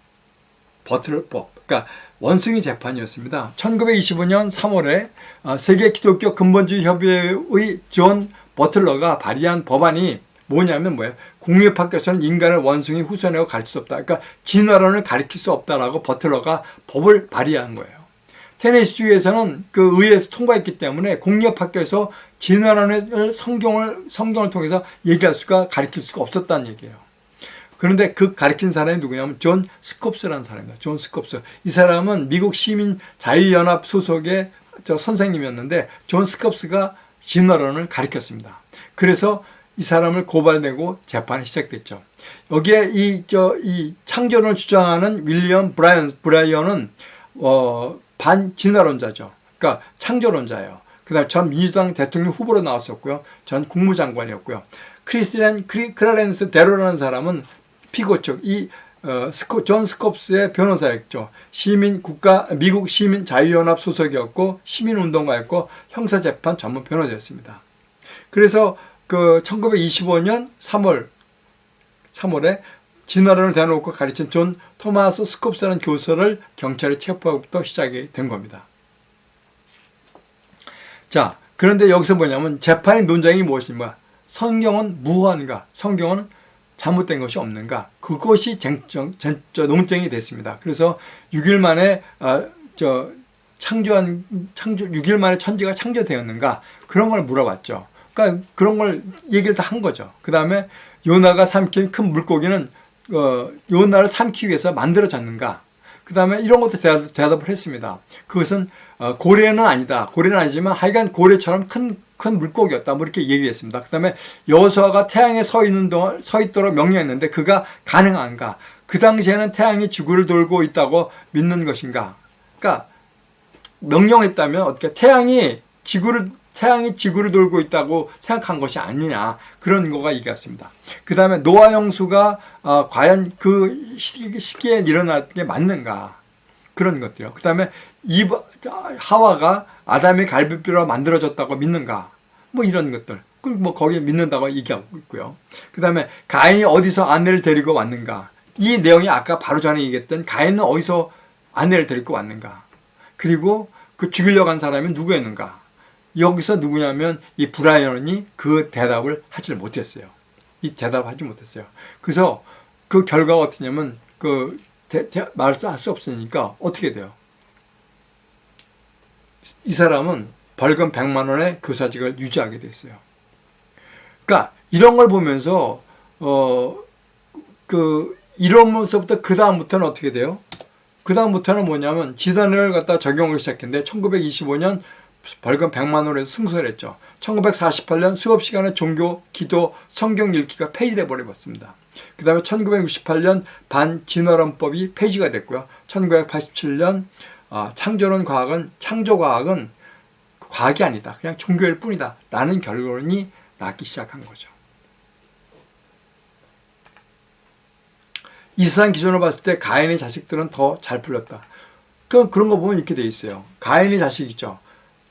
S1: 버틀러법, 그러니까 원숭이 재판이었습니다. 1925년 3월에 세계 기독교 근본주의 협의회의 존 버틀러가 발의한 법안이 뭐냐면 공립학교에서는 인간을 원숭이 후손이라고 가르칠 수 없다. 그러니까 진화론을 가르칠 수 없다라고 버틀러가 법을 발의한 거예요. 테네시주에서는 그 의회에서 통과했기 때문에 공립학교에서 진화론을 성경을 통해서 얘기할 수가 가르칠 수가 없었다는 얘기예요. 그런데 그 가르친 사람이 누구냐면 존 스콥스라는 사람입니다. 존 스콥스. 이 사람은 미국 시민 자유연합 소속의 선생님이었는데 존 스콥스가 진화론을 가르쳤습니다. 그래서 이 사람을 고발내고 재판이 시작됐죠. 여기에 이 창조론을 주장하는 윌리엄 브라이언은 반진화론자죠. 그러니까 창조론자예요. 그다음 전 민주당 대통령 후보로 나왔었고요. 전 국무장관이었고요. 크리스티안 클라렌스 데로라는 사람은 피고 측 존 스콥스의 변호사였죠. 미국 시민 자유연합 소속이었고 시민운동가였고 형사재판 전문 변호사였습니다. 그래서 그 1925년 3월에 진화론을 대놓고 가르친 존 토마스 스콥스라는 교수를 경찰이 체포하고부터 시작이 된 겁니다. 자, 그런데 여기서 뭐냐면 재판의 논쟁이 무엇인가? 성경은 무효한가? 성경은 잘못된 것이 없는가? 그것이 논쟁이 됐습니다. 그래서 6일 만에 6일 만에 천지가 창조되었는가? 그런 걸 물어봤죠. 그러니까 그런 걸 얘기를 다 한 거죠. 그 다음에 요나가 삼킨 큰 물고기는 요나를 삼키기 위해서 만들어졌는가? 그 다음에 이런 것도 대답을 했습니다. 그것은 고래는 아니다. 고래는 아니지만 하여간 고래처럼 큰 물고기였다. 뭐 이렇게 얘기했습니다. 그 다음에 여호수아가 태양에 서 있도록 명령했는데 그가 가능한가? 그 당시에는 태양이 지구를 돌고 있다고 믿는 것인가? 그러니까 명령했다면 어떻게 태양이 지구를 돌고 있다고 생각한 것이 아니냐, 그런 거가 얘기했습니다. 그 다음에 노아 형수가 과연 그 시기에 일어난 게 맞는가, 그런 것들이요. 그 다음에 하와가 아담의 갈비뼈로 만들어졌다고 믿는가, 뭐 이런 것들, 뭐 거기에 믿는다고 얘기하고 있고요. 그 다음에 가인이 어디서 아내를 데리고 왔는가, 이 내용이 아까 바로 전에 얘기했던 가인은 어디서 아내를 데리고 왔는가, 그리고 그 죽이려고 한 사람이 누구였는가. 여기서 누구냐면 이 브라이언이 그 대답을 하지 못했어요. 이 대답을 하지 못했어요. 그래서 그 결과가 어떻냐면 말할 수 없으니까 어떻게 돼요? 이 사람은 벌금 100만 원의 교사직을 유지하게 됐어요. 그러니까 이런 걸 보면서 이러면서부터 그 다음부터는 어떻게 돼요? 그 다음부터는 뭐냐면 지단을 갖다 적용을 시작했는데 1925년 벌금 100만 원에서 승소를 했죠. 1948년 수업 시간에 종교, 기도, 성경 읽기가 폐지돼 버려버렸습니다. 그 다음에 1968년 반진화론법이 폐지가 됐고요. 1987년 창조과학은 과학이 아니다. 그냥 종교일 뿐이다. 라는 결론이 나기 시작한 거죠. 이 세상 기준으로 봤을 때 가인의 자식들은 더 잘 풀렸다. 그런 거 보면 이렇게 돼 있어요. 가인의 자식이죠.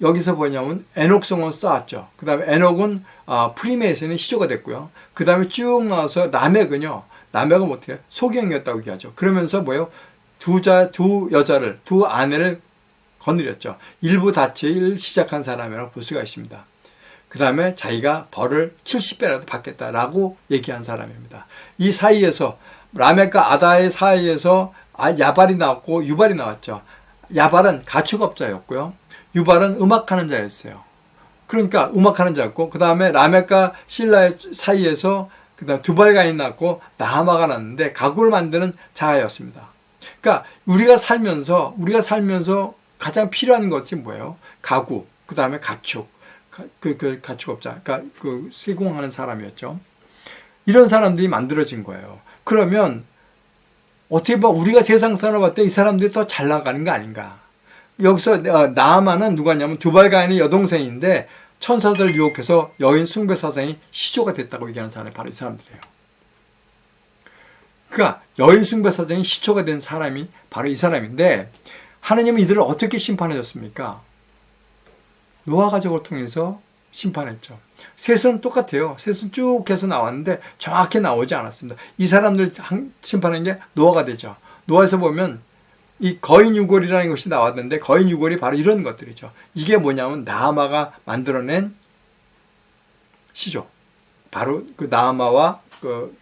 S1: 여기서 뭐냐면 에녹성은 쌓았죠. 그 다음에 에녹은 프리메이슨의 시조가 됐고요. 그 다음에 쭉 나와서 라멕은 어떻게 소경이었다고 얘기하죠. 그러면서 뭐예요? 두 아내를 거느렸죠. 일부 다치를 시작한 사람이라고 볼 수가 있습니다. 그 다음에 자기가 벌을 70배라도 받겠다라고 얘기한 사람입니다. 이 사이에서 라멕과 아다의 사이에서 야발이 나왔고 유발이 나왔죠. 야발은 가축업자였고요. 유발은 음악하는 자였어요. 그러니까 음악하는 자였고, 그 다음에 라멕과 실라의 사이에서 그다음 두발가인이 났고 나하마가 났는데 가구를 만드는 자였습니다. 그러니까 우리가 살면서 가장 필요한 것이 뭐예요? 가구, 그 다음에 가축, 가축업자, 그러니까 세공하는 사람이었죠. 이런 사람들이 만들어진 거예요. 그러면 어떻게 봐 우리가 세상 살아봤을 때 이 사람들이 더 잘 나가는 거 아닌가? 여기서 나아만은 누가냐면 두발가인의 여동생인데 천사들을 유혹해서 여인 숭배 사상이 시조가 됐다고 얘기하는 사람이 바로 이 사람들이에요. 그러니까 여인 숭배 사상이 시초가 된 사람이 바로 이 사람인데 하느님은 이들을 어떻게 심판하셨습니까? 노아 가족을 통해서 심판했죠. 셋은 똑같아요. 셋은 쭉 해서 나왔는데 정확히 나오지 않았습니다. 이 사람들 심판한 게 노아가 되죠. 노아에서 보면 이 거인 유골이라는 것이 나왔는데 거인 유골이 바로 이런 것들이죠. 이게 뭐냐면 나아마가 만들어낸 시조. 바로 그 나아마와 그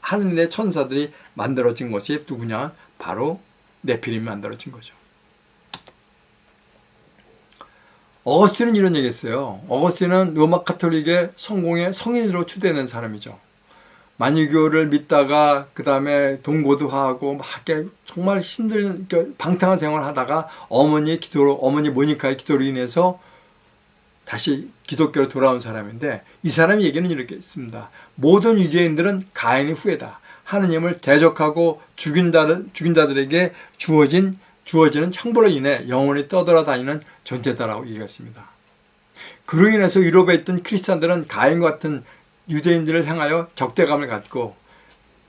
S1: 하늘의 천사들이 만들어진 것이 누구냐? 바로 네피림이 만들어진 거죠. 어거스틴은 이런 얘기했어요. 어거스틴은 로마 카톨릭의 성공의 성인으로 추대된 사람이죠. 만유교를 믿다가 그 다음에 동고도 하고 막 정말 힘든 방탕한 생활을 하다가 어머니 모니카의 기도로 인해서 다시 기독교로 돌아온 사람인데 이 사람의 얘기는 이렇게 있습니다. 모든 유대인들은 가인의 후예다. 하느님을 대적하고 죽인 자들에게 주어지는 형벌로 인해 영원히 떠돌아다니는 존재다라고 얘기했습니다. 그로 인해서 유럽에 있던 크리스찬들은 가인과 같은 유대인들을 향하여 적대감을 갖고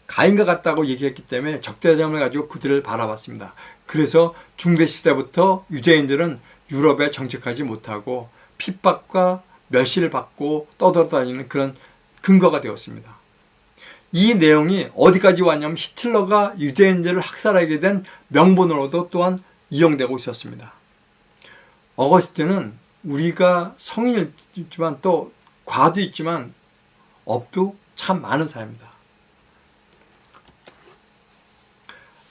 S1: 가인과 같다고 얘기했기 때문에 적대감을 가지고 그들을 바라봤습니다. 그래서 중대시대부터 유대인들은 유럽에 정착하지 못하고 핍박과 멸시를 받고 떠돌아다니는 그런 근거가 되었습니다. 이 내용이 어디까지 왔냐면 히틀러가 유대인들을 학살하게 된 명분으로도 또한 이용되고 있었습니다. 어거스틴은 우리가 성인이지만 또 과도 있지만 업도 참 많은 사람입니다.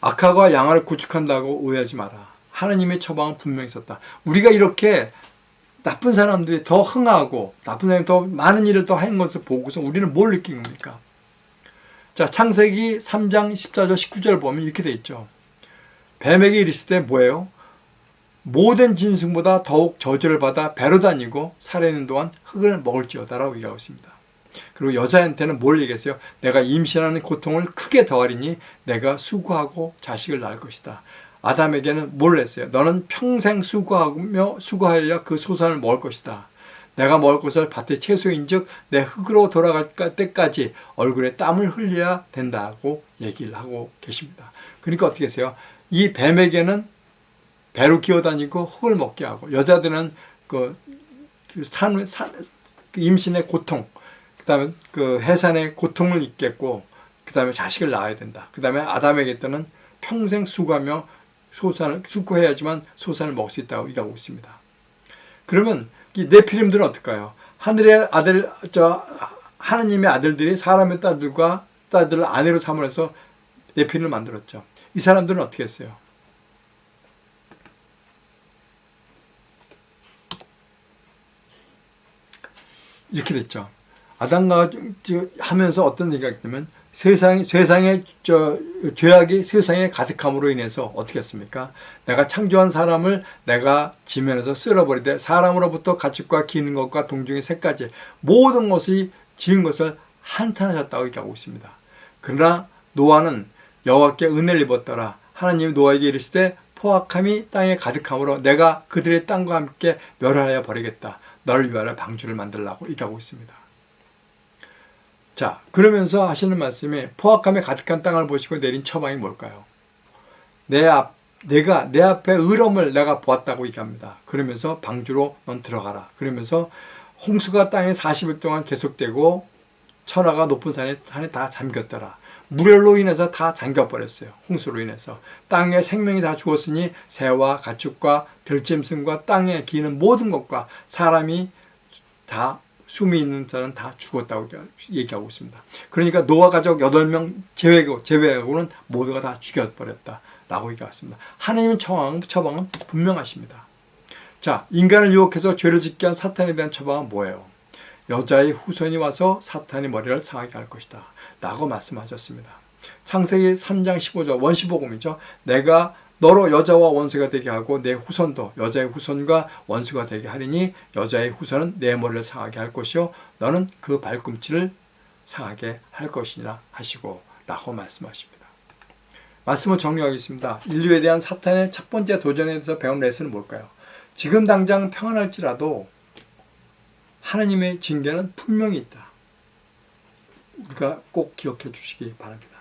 S1: 악화가 양화를 구축한다고 오해하지 마라. 하나님의 처방은 분명히 있었다. 우리가 이렇게 나쁜 사람들이 더 흥하고 나쁜 사람이 더 많은 일을 더 하는 것을 보고서 우리는 뭘 느낀 겁니까? 자, 창세기 3장 14절 19절 보면 이렇게 돼 있죠. 뱀에게 이르시되 뭐예요? 모든 짐승보다 더욱 저주를 받아 배로 다니고 살아있는 동안 흙을 먹을지어다라고 얘기하고 있습니다. 그리고 여자한테는 뭘 얘기했어요? 내가 임신하는 고통을 크게 더하리니 내가 수고하고 자식을 낳을 것이다. 아담에게는 뭘 했어요? 너는 평생 수고하여 그 소산을 먹을 것이다. 내가 먹을 것을 밭의 채소인즉 내 흙으로 돌아갈 때까지 얼굴에 땀을 흘려야 된다고 얘기를 하고 계십니다. 그러니까 어떻게 했어요? 이 뱀에게는 배로 기어다니고 흙을 먹게 하고, 여자들은 그 임신의 고통, 그 다음에 그 해산의 고통을 잊겠고, 그 다음에 자식을 낳아야 된다. 그 다음에 아담에게 또는 평생 수고하며 수고해야지만 소산을 먹을 수 있다고 얘기하고 있습니다. 그러면 이 네피림들은 어떨까요? 하늘의 아들, 하느님의 아들들이 사람의 딸들을 아내로 삼으면서 네피림을 만들었죠. 이 사람들은 어떻게 했어요? 이렇게 됐죠. 아담과 하면서 어떤 생각이 들면 세상의 죄악이 세상에 가득함으로 인해서 어떻게 했습니까? 내가 창조한 사람을 내가 지면에서 쓸어버리되 사람으로부터 가축과 기는 것과 동중의 새까지 모든 것이 지은 것을 한탄하셨다고 얘기하고 있습니다. 그러나 노아는 여호와께 은혜를 입었더라. 하나님이 노아에게 이르시되 포악함이 땅에 가득함으로 내가 그들의 땅과 함께 멸하여 버리겠다. 너를 위하여 방주를 만들라고 얘기하고 있습니다. 자, 그러면서 하시는 말씀이 포악함에 가득한 땅을 보시고 내린 처방이 뭘까요? 내가 내 앞에 의로움을 내가 보았다고 얘기합니다. 그러면서 방주로 넌 들어가라. 그러면서 홍수가 땅에 40일 동안 계속되고 천하가 높은 산에 다 잠겼더라. 물로 인해서 다 잠겨버렸어요. 홍수로 인해서. 땅에 생명이 다 죽었으니 새와 가축과 들짐승과 땅에 기는 모든 것과 사람이 다 숨이 있는 자는 다 죽었다고 얘기하고 있습니다. 그러니까 노아 가족 8명 제외하고는 모두가 다 죽여버렸다라고 얘기했습니다. 하나님의 처방은 분명하십니다. 자, 인간을 유혹해서 죄를 짓게 한 사탄에 대한 처방은 뭐예요? 여자의 후손이 와서 사탄의 머리를 상하게 할 것이다 라고 말씀하셨습니다. 창세기 3장 15절 원시복음이죠. 내가 너로 여자와 원수가 되게 하고 내 후손도 여자의 후손과 원수가 되게 하리니 여자의 후손은 내 머리를 상하게 할 것이요 너는 그 발꿈치를 상하게 할 것이니라 하시고 라고 말씀하십니다. 말씀을 정리하겠습니다. 인류에 대한 사탄의 첫 번째 도전에 대해서 배운 레슨은 뭘까요? 지금 당장 평안할지라도 하나님의 징계는 분명히 있다. 우리가 꼭 기억해 주시기 바랍니다.